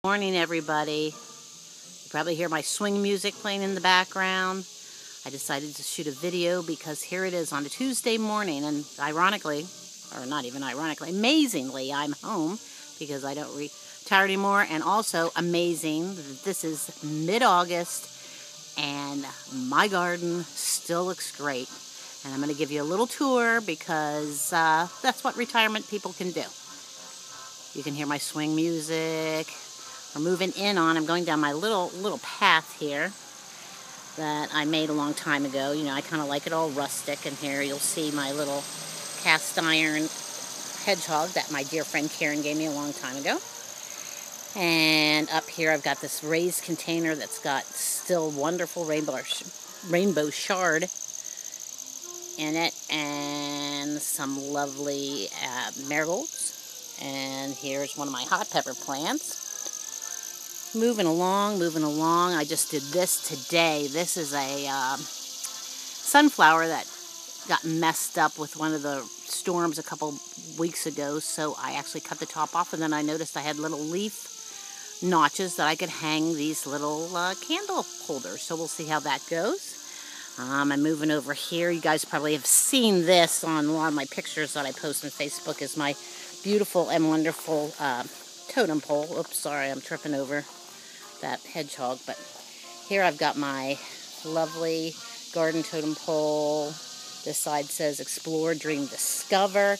Morning, everybody. You probably hear my swing music playing in the background. I decided to shoot a video because here it is on a Tuesday morning, and ironically, or not even ironically, amazingly, I'm home because I don't retire anymore, and also amazing that this is mid-August and my garden still looks great. And I'm going to give you a little tour because that's what retirement people can do. You can hear my swing music. We're moving in on. I'm going down my little path here that I made a long time ago. You know, I kind of like it all rustic. And here you'll see my little cast iron hedgehog that my dear friend Karen gave me a long time ago. And up here I've got this raised container that's got still wonderful rainbow shard in it, and some lovely marigolds. And here's one of my hot pepper plants. Moving along. I just did this today. This is a sunflower that got messed up with one of the storms a couple weeks ago, so I actually cut the top off, and then I noticed I had little leaf notches that I could hang these little candle holders. So we'll see how that goes. I'm moving over here. You guys probably have seen this on a lot of my pictures that I post on Facebook. Is my beautiful and wonderful totem pole. Oops, sorry, I'm tripping over that hedgehog. But here I've got my lovely garden totem pole. This side says Explore, Dream, Discover.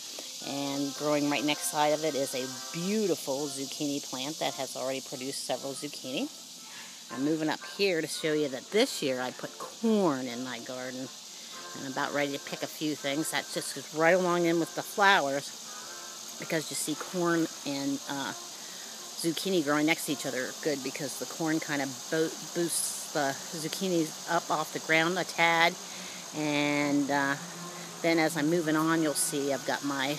And growing right next side of it is a beautiful zucchini plant that has already produced several zucchini. I'm moving up here to show you that this year I put corn in my garden. And I'm about ready to pick a few things. That just goes right along in with the flowers, because you see corn and zucchini growing next to each other are good, because the corn kind of boosts the zucchinis up off the ground a tad. And then as I'm moving on, you'll see I've got my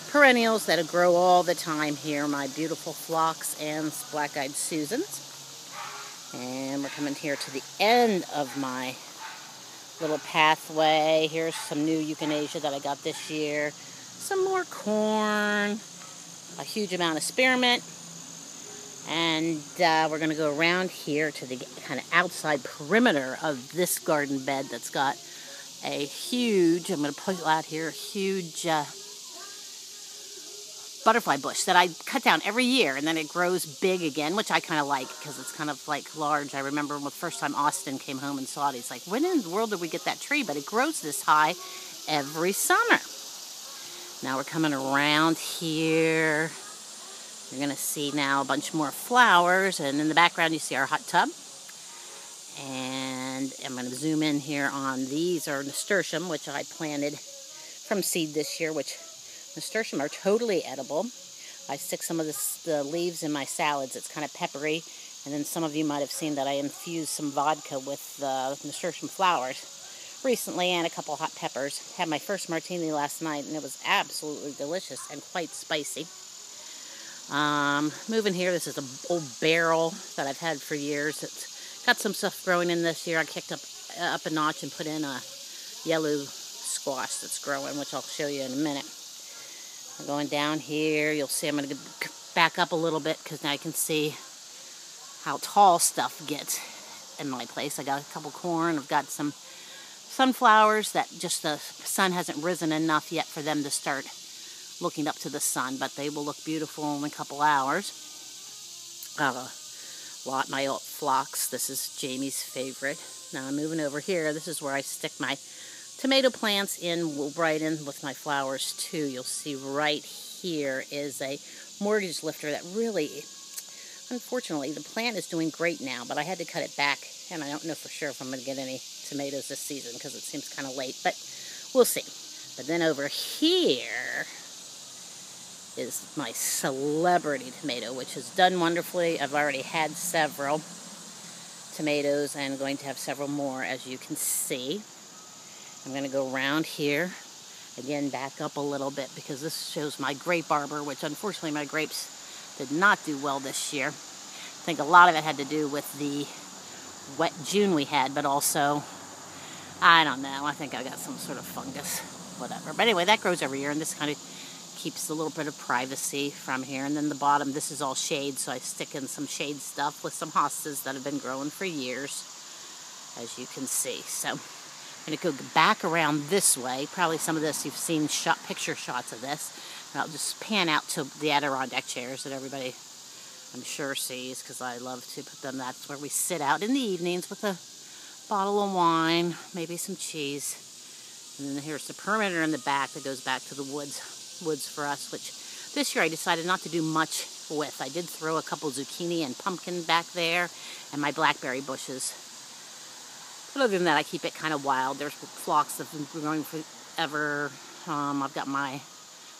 perennials that grow all the time here, my beautiful phlox and black-eyed Susans. And we're coming here to the end of my little pathway. Here's some new euthanasia that I got this year. Some more corn, a huge amount of spearmint. And we're going to go around here to the kind of outside perimeter of this garden bed that's got a huge, I'm going to pull out here, a huge butterfly bush that I cut down every year, and then it grows big again, which I kind of like because it's kind of like large. I remember the first time Austin came home and saw it, he's like, when in the world did we get that tree? But it grows this high every summer. Now we're coming around here. You're going to see now a bunch more flowers, and in the background you see our hot tub. And I'm going to zoom in here on these are nasturtium, which I planted from seed this year, which nasturtium are totally edible. I stick some of the leaves in my salads. It's kind of peppery. And then some of you might have seen that I infused some vodka with nasturtium flowers recently, and a couple hot peppers. Had my first martini last night, and it was absolutely delicious and quite spicy. Moving here, this is an old barrel that I've had for years. It's got some stuff growing in this year. I kicked up a notch and put in a yellow squash that's growing, which I'll show you in a minute. I'm going down here. You'll see I'm going to back up a little bit because now you can see how tall stuff gets in my place. I got a couple corn. I've got some sunflowers that just the sun hasn't risen enough yet for them to start looking up to the sun, but they will look beautiful in a couple hours. My old phlox. This is Jamie's favorite. Now I'm moving over here. This is where I stick my tomato plants in, right in with my flowers too. You'll see right here is a mortgage lifter that really, unfortunately, the plant is doing great now, but I had to cut it back, and I don't know for sure if I'm going to get any tomatoes this season because it seems kind of late, but we'll see. But then over here is my celebrity tomato, which has done wonderfully. I've already had several tomatoes and going to have several more, as you can see. I'm going to go around here, again back up a little bit, because this shows my grape arbor, which unfortunately my grapes did not do well this year. I think a lot of it had to do with the wet June we had, but also, I don't know, I think I got some sort of fungus, whatever. But anyway, that grows every year, and this kind of keeps a little bit of privacy from here. And then the bottom, this is all shade, so I stick in some shade stuff with some hostas that have been growing for years, as you can see. So I'm going to go back around this way. Probably some of this you've seen picture shots of this. And I'll just pan out to the Adirondack chairs that everybody, I'm sure, sees, because I love to put them. That's where we sit out in the evenings with a bottle of wine, maybe some cheese. And then here's the perimeter in the back that goes back to the woods for us, which this year I decided not to do much with. I did throw a couple zucchini and pumpkin back there, and my blackberry bushes. But other than that, I keep it kind of wild. There's phlox that have been growing forever. I've got my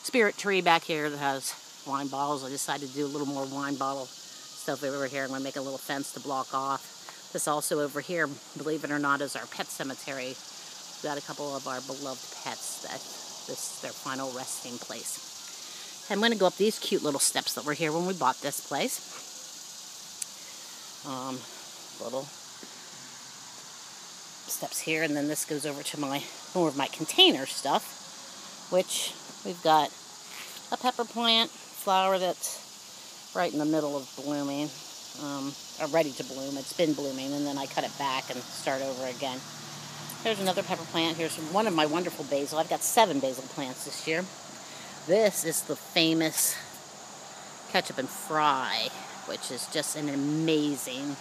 spirit tree back here that has wine bottles. I decided to do a little more wine bottle stuff over here. I'm going to make a little fence to block off. This also over here, believe it or not, is our pet cemetery. We've got a couple of our beloved pets that this is their final resting place. I'm going to go up these cute little steps that were here when we bought this place. Little steps here, and then this goes over to more of my container stuff, which we've got a pepper plant flower that's right in the middle of blooming. Ready to bloom. It's been blooming, and then I cut it back and start over again. Here's another pepper plant. Here's one of my wonderful basil. I've got 7 basil plants this year. This is the famous ketchup and fry, which is just an amazing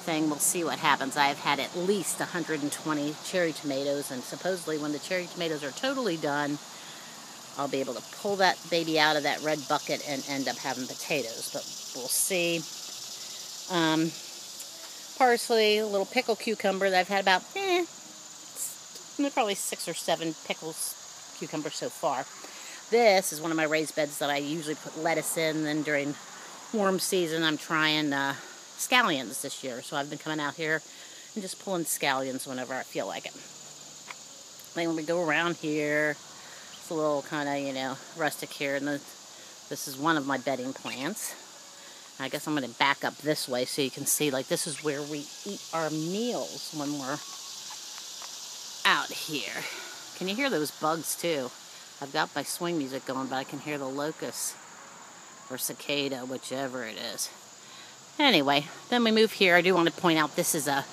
thing. We'll see what happens. I've had at least 120 cherry tomatoes, and supposedly when the cherry tomatoes are totally done, I'll be able to pull that baby out of that red bucket and end up having potatoes, but we'll see. Parsley, a little pickle cucumber that I've had about, probably 6 or 7 cucumbers so far. This is one of my raised beds that I usually put lettuce in. Then during warm season, I'm trying scallions this year. So I've been coming out here and just pulling scallions whenever I feel like it. Then when we go around here, it's a little kind of, rustic here. And this is one of my bedding plants. I guess I'm going to back up this way so you can see, like, this is where we eat our meals when we're out here. Can you hear those bugs, too? I've got my swing music going, but I can hear the locust or cicada, whichever it is. Anyway, then we move here. I do want to point out this is a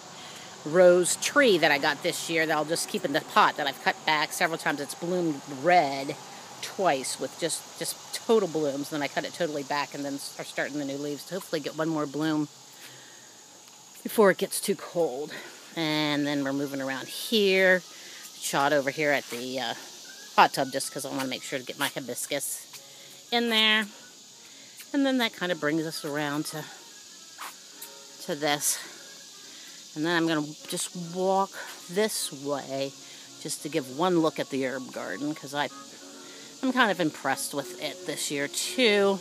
rose tree that I got this year that I'll just keep in the pot that I've cut back several times. It's bloomed red twice with just total blooms. Then I cut it totally back and then are starting the new leaves to hopefully get one more bloom before it gets too cold. And then we're moving around here. Shot over here at the hot tub just because I want to make sure to get my hibiscus in there. And then that kind of brings us around to this. And then I'm going to just walk this way just to give one look at the herb garden because I'm kind of impressed with it this year too.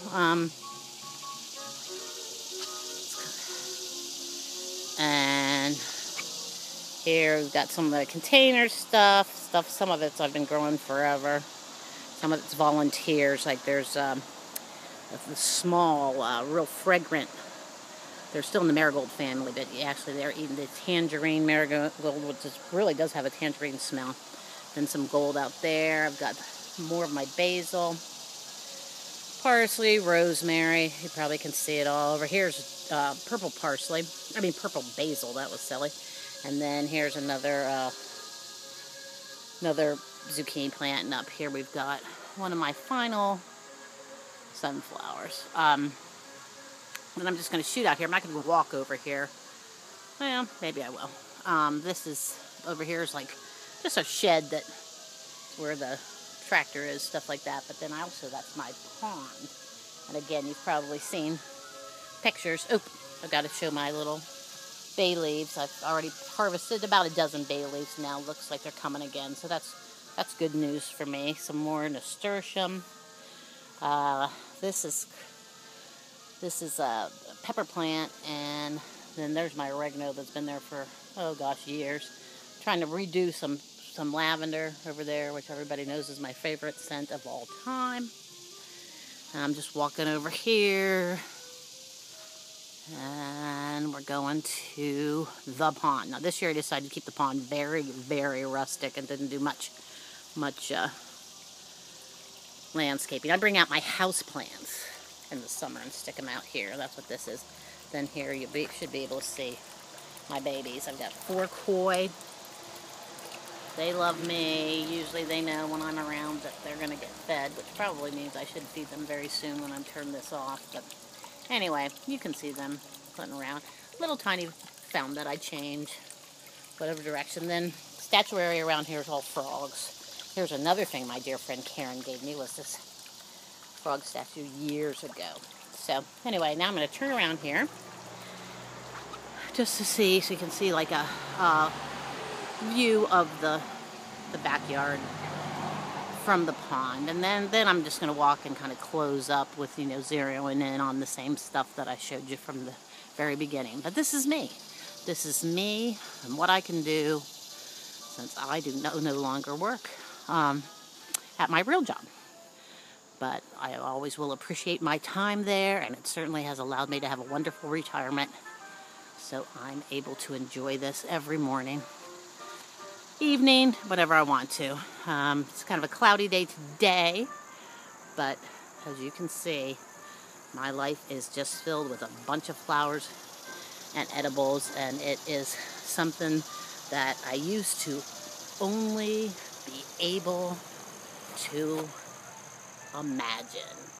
And here we've got some of the container stuff. Some of it's I've been growing forever. Some of it's volunteers. Like there's the small, real fragrant. They're still in the marigold family, but actually they're eating the tangerine marigold, which really does have a tangerine smell. Then some gold out there. I've got more of my basil, parsley, rosemary. You probably can see it all. Over here's purple basil. That was silly. And then here's another zucchini plant. And up here we've got one of my final sunflowers. And I'm just going to shoot out here. I'm not going to walk over here. Well, maybe I will. This is, over here is like just a shed that's where the tractor is, stuff like that. But then that's my pond. And again, you've probably seen pictures. Oh, I've got to show my little bay leaves. I've already harvested about a dozen bay leaves now. Looks like they're coming again. So that's good news for me. Some more nasturtium. This is a pepper plant, and then there's my oregano that's been there for, years. Trying to redo some lavender over there, which everybody knows is my favorite scent of all time. And I'm just walking over here, and we're going to the pond. Now this year I decided to keep the pond very, very rustic and didn't do much landscaping. I bring out my house plants in the summer and stick them out here. That's what this is. Then here you should be able to see my babies. I've got 4 koi. They love me. Usually they know when I'm around that they're going to get fed, which probably means I should feed them very soon when I'm turning this off. But anyway, you can see them putting around. Little tiny fountain that I change, whatever direction. Then statuary around here is all frogs. Here's another thing my dear friend Karen gave me, was this frog statue years ago. So anyway, now I'm going to turn around here just to see, so you can see like a view of the backyard from the pond. And then I'm just going to walk and kind of close up with, zeroing in on the same stuff that I showed you from the very beginning. But this is me. This is me and what I can do since I do no longer work at my real job. But I always will appreciate my time there, and it certainly has allowed me to have a wonderful retirement. So I'm able to enjoy this every morning, evening, whatever I want to. It's kind of a cloudy day today, but as you can see, my life is just filled with a bunch of flowers and edibles, and it is something that I used to only be able to imagine.